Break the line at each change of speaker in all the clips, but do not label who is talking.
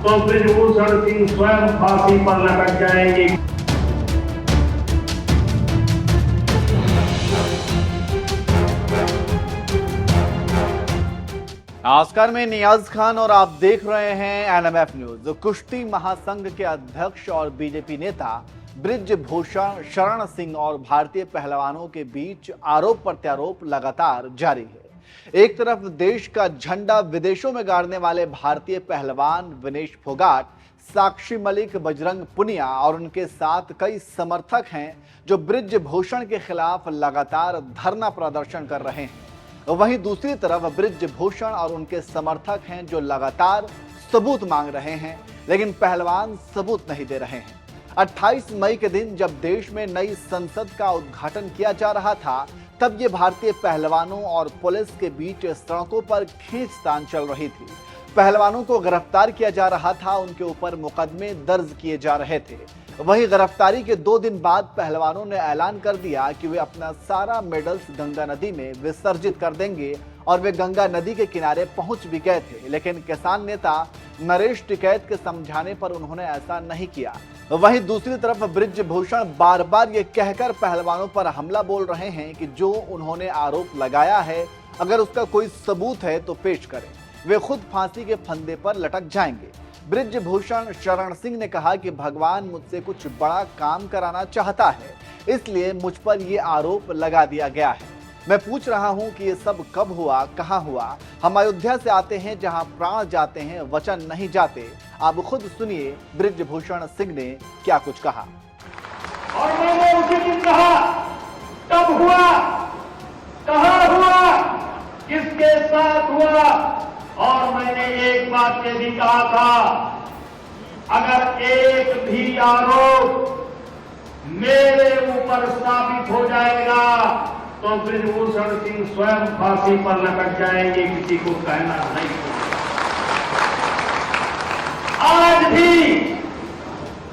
तो बृजभूषण सिंह स्वयं फांसी पर लटक जाएंगे।
नमस्कार, मैं नियाज खान और आप देख रहे हैं एनएमएफ न्यूज। कुश्ती महासंघ के अध्यक्ष और बीजेपी नेता बृजभूषण शरण सिंह और भारतीय पहलवानों के बीच आरोप प्रत्यारोप लगातार जारी है। एक तरफ देश का झंडा विदेशों में गाड़ने वाले भारतीय पहलवान विनेश फोगाट, साक्षी मलिक, बजरंग पुनिया और उनके साथ कई समर्थक हैं जो बृजभूषण के खिलाफ लगातार धरना प्रदर्शन कर रहे हैं। वहीं दूसरी तरफ बृजभूषण और उनके समर्थक हैं जो लगातार सबूत मांग रहे हैं, लेकिन पहलवान सबूत नहीं दे रहे हैं। 28 मई के दिन जब देश में नई संसद का उद्घाटन किया जा रहा था, तब ये भारतीय पहलवानों और पुलिस के बीच सड़कों पर खींचतान चल रही थी। पहलवानों को गिरफ्तार किया जा रहा था, उनके ऊपर मुकदमे दर्ज किए जा रहे थे। वहीं गिरफ्तारी के 2 दिन बाद पहलवानों ने ऐलान कर दिया कि वे अपना सारा मेडल्स गंगा नदी में विसर्जित कर देंगे और वे गंगा नदी के किनारे पहुंच भी गए थे, लेकिन किसान नेता नरेश टिकैत के समझाने पर उन्होंने ऐसा नहीं किया। वहीं दूसरी तरफ बृजभूषण बार बार ये कहकर पहलवानों पर हमला बोल रहे हैं कि जो उन्होंने आरोप लगाया है, अगर उसका कोई सबूत है तो पेश करें, वे खुद फांसी के फंदे पर लटक जाएंगे। बृजभूषण शरण सिंह ने कहा कि भगवान मुझसे कुछ बड़ा काम कराना चाहता है, इसलिए मुझ पर यह आरोप लगा दिया गया है। मैं पूछ रहा हूं कि ये सब कब हुआ, कहां हुआ। हम अयोध्या से आते हैं जहां प्राण जाते हैं, वचन नहीं जाते। आप खुद सुनिए बृजभूषण सिंह ने क्या कुछ कहा।
और मैंने उसी दिन कहा, कब हुआ, कहां हुआ, किसके साथ हुआ। और मैंने एक बात ये भी कहा था, अगर एक भी आरोप मेरे ऊपर साबित हो जाएगा तो बृजभूषण सिंह स्वयं फांसी पर लटक जाएंगे, किसी को कहना नहीं। आज भी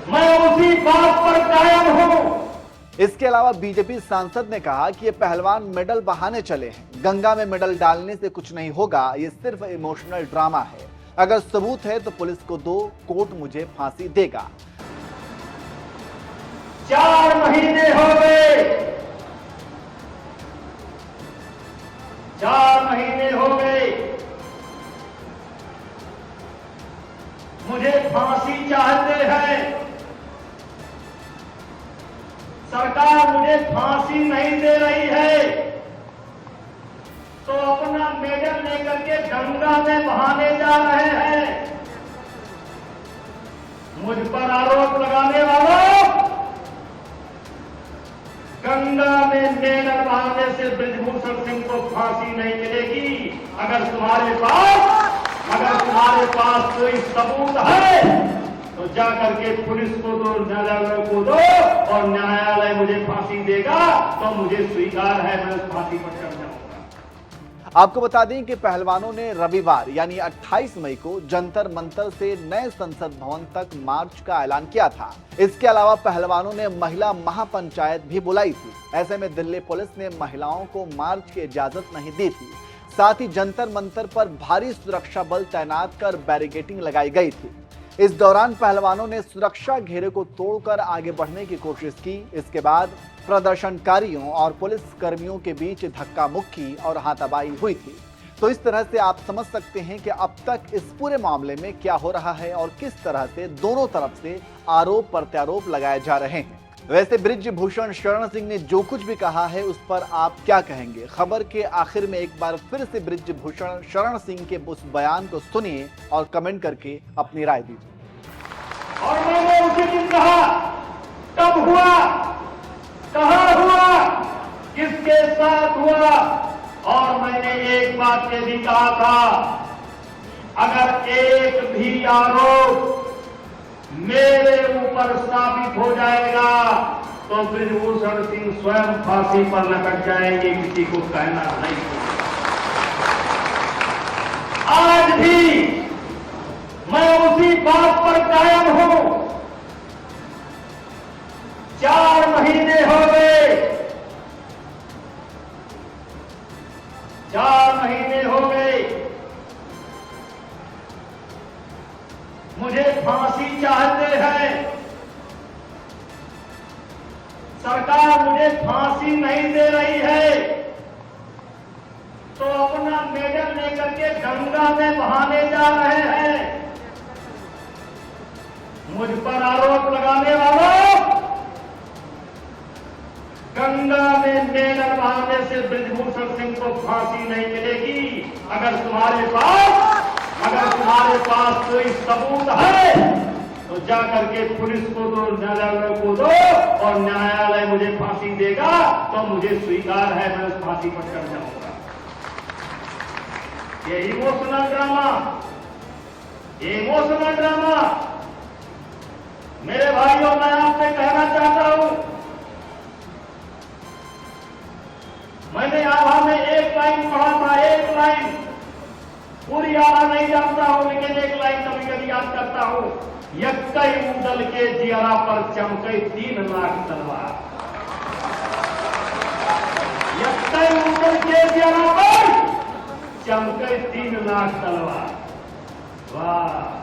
मैं उसी बात पर कायम हूं।
इसके अलावा बीजेपी सांसद ने कहा कि ये पहलवान मेडल बहाने चले हैं, गंगा में मेडल डालने से कुछ नहीं होगा, ये सिर्फ इमोशनल ड्रामा है। अगर सबूत है तो पुलिस को दो, कोर्ट मुझे फांसी देगा।
4 महीने हो गए, 4 महीने हो गए, मुझे फांसी चाहते हैं, सरकार मुझे फांसी नहीं दे रही है, तो अपना मेडल लेकर के गंगा में बहाने जा रहे हैं। मुझ पर आरोप लगाने वालों, गंगा में मेडल बहाने से बृजभूषण सिंह को फांसी नहीं मिलेगी। अगर तुम्हारे पास कोई सबूत है तो जा करके पुलिस को दो, न्यायालय को दो, और न्यायालय मुझे फांसी देगा तो मुझे स्वीकार है, मैं उस फांसी पर चढ़ जाऊंगा।
आपको बता दें कि पहलवानों ने रविवार यानी 28 मई को जंतर मंतर से नए संसद भवन तक मार्च का ऐलान किया था। इसके अलावा पहलवानों ने महिला महापंचायत भी बुलाई थी। ऐसे में दिल्ली पुलिस ने महिलाओं को मार्च की इजाजत नहीं दी थी। साथ ही जंतर मंतर पर भारी सुरक्षा बल तैनात कर बैरिकेडिंग लगाई गई थी। इस दौरान पहलवानों ने सुरक्षा घेरे को तोड़कर आगे बढ़ने की कोशिश की। इसके बाद प्रदर्शनकारियों और पुलिस कर्मियों के बीच धक्का मुक्की और हाथापाई हुई थी। तो इस तरह से आप समझ सकते हैं कि अब तक इस पूरे मामले में क्या हो रहा है और किस तरह से दोनों तरफ से आरोप प्रत्यारोप लगाए जा रहे हैं। वैसे बृजभूषण शरण सिंह ने जो कुछ भी कहा है उस पर आप क्या कहेंगे? खबर के आखिर में एक बार फिर से बृजभूषण शरण सिंह के उस बयान को सुनिए और कमेंट करके अपनी राय दीजिए।
और मैंने उसी दिन कहा, कब हुआ, कहां हुआ, किसके साथ हुआ। और मैंने एक बात ये भी कहा था, अगर एक भी आरोप मेरे ऊपर साबित हो जाएगा तो बृजभूषण सिंह स्वयं फांसी पर लटक जाएंगे, किसी को कहना नहीं। आज भी मैं उसी बात पर कायम हूं। 4 महीने हो गए, 4 महीने हो गए, मुझे फांसी चाहते हैं, सरकार मुझे फांसी नहीं दे रही है, तो अपना मेडल लेकर के गंगा में बहाने जा रहे हैं। मुझ पर आरोप लगाने वालों, गंगा में मेडल बहाने से बृजभूषण सिंह को फांसी नहीं मिलेगी। अगर तुम्हारे पास कोई सबूत है तो जाकर के पुलिस को दो, न्यायालय को दो, और न्यायालय मुझे फांसी देगा तो मुझे स्वीकार है, मैं उस फांसी पर चढ़ जाऊंगा। ये इमोशनल ड्रामा मेरे भाइयों, मैं आपसे कहना चाहता हूं, मैंने आभा में एक लाइन पढ़ा था, एक लाइन, पूरी आभा नहीं जानता हूं, लेकिन एक लाइन कभी कभी याद करता हूं। यक्कई मुदल के जियारा पर चमके 3 लाख तलवार। यक्कई मुदल के जियारा पर चमके 3 लाख तलवार। वाह।